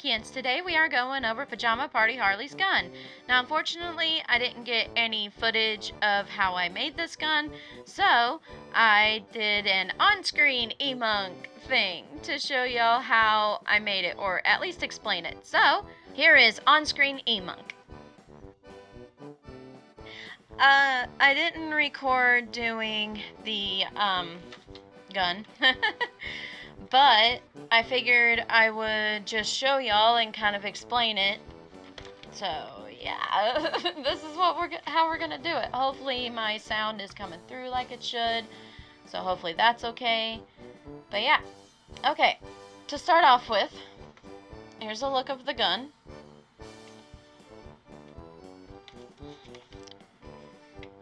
Pumpkins. Today we are going over Pajama Party Harley's gun. Now unfortunately I didn't get any footage of how I made this gun, so I did an on-screen e-monk thing to show y'all how I made it, or at least explain it. So here is on-screen e-monk. I didn't record doing the gun but I figured I would just show y'all and kind of explain it. So yeah, this is how we're gonna do it. Hopefully my sound is coming through like it should, so hopefully that's okay. But yeah, okay, to start off with, here's a look of the gun.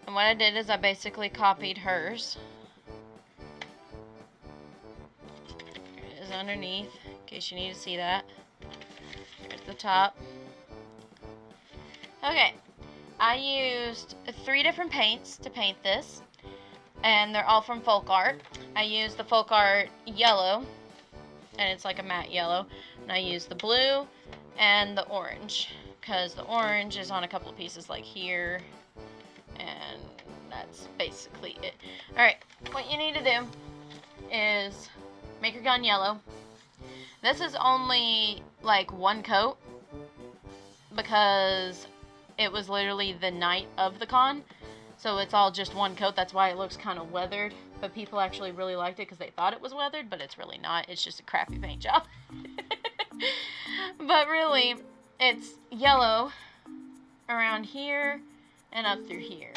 And what I did is I basically copied hers. There it is underneath, in case you need to see that. Here's the top. Okay, I used 3 different paints to paint this, and they're all from Folk Art. I used the Folk Art yellow, and it's like a matte yellow, and I used the blue and the orange, because the orange is on a couple of pieces like here, and that's basically it. Alright, what you need to do is make your gun yellow. This is only like 1 coat because it was literally the night of the con, so it's all just 1 coat. That's why it looks kind of weathered, but people actually really liked it because they thought it was weathered, but it's really not. It's just a crappy paint job. But really, it's yellow around here and up through here.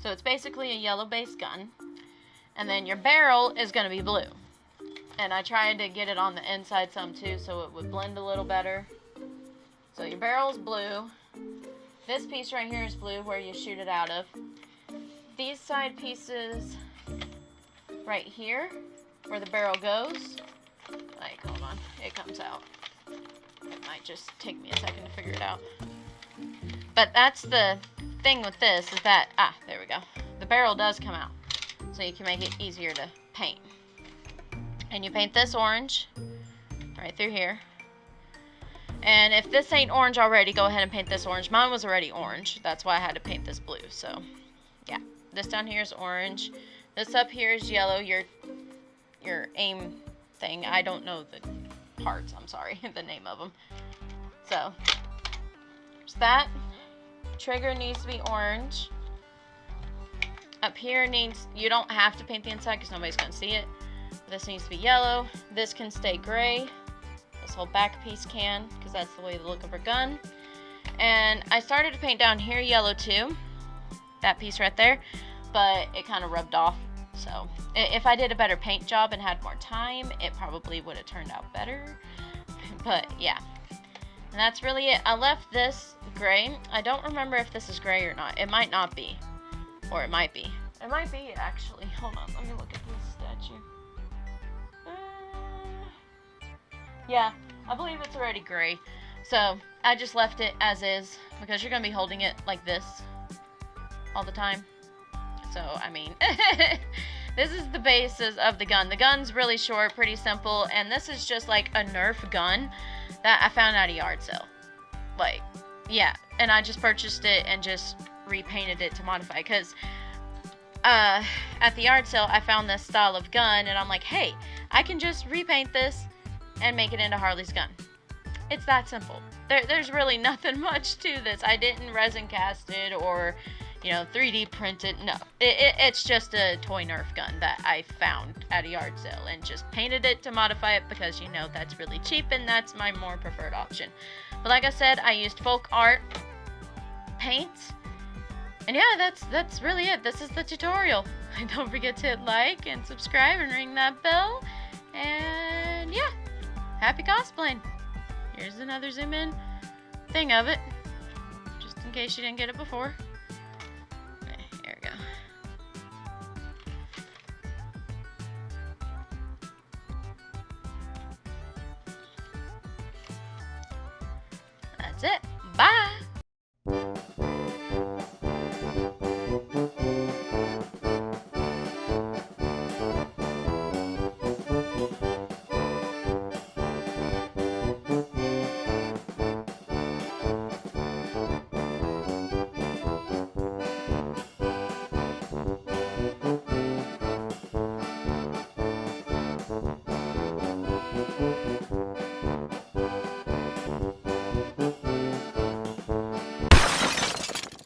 So it's basically a yellow base gun. And then your barrel is going to be blue. And I tried to get it on the inside some too so it would blend a little better. So your barrel's blue. This piece right here is blue where you shoot it out of. These side pieces right here where the barrel goes, like, hold on, it comes out. It might just take me a second to figure it out. But that's the thing with this, is that, there we go. The barrel does come out, so you can make it easier to paint. And you paint this orange right through here. And if this ain't orange already, go ahead and paint this orange. Mine was already orange, that's why I had to paint this blue. So yeah, this down here is orange. This up here is yellow, your aim thing. I don't know the parts, I'm sorry, the name of them. So there's that. Trigger needs to be orange. Up here needs, you don't have to paint the inside because nobody's going to see it. This needs to be yellow. This can stay gray. This whole back piece can, because that's the way the look of her gun. And I started to paint down here yellow too. That piece right there. But it kind of rubbed off. So if I did a better paint job and had more time, it probably would have turned out better. But yeah. And that's really it. I left this gray. I don't remember if this is gray or not. It might not be. Or it might be. It might be, actually. Hold on. Let me look at this statue. Yeah. I believe it's already gray. So, I just left it as is. Because you're going to be holding it like this. All the time. So, I mean. This is the basis of the gun. The gun's really short. Pretty simple. And this is just like a Nerf gun that I found at a yard sale. Like, yeah. And I just purchased it and just repainted it to modify. Because at the yard sale, I found this style of gun. And I'm like, hey, I can just repaint this and make it into Harley's gun. It's that simple. There's really nothing much to this. I didn't resin cast it or, you know, 3D print it. No. It's just a toy Nerf gun that I found at a yard sale and just painted it to modify it because, you know, that's really cheap and that's my more preferred option. But like I said, I used Folk Art paints. And yeah, that's really it. This is the tutorial. Don't forget to hit like and subscribe and ring that bell. And yeah, happy cosplaying. Here's another zoom in thing of it, just in case you didn't get it before. Okay, here we go. That's it. Bye.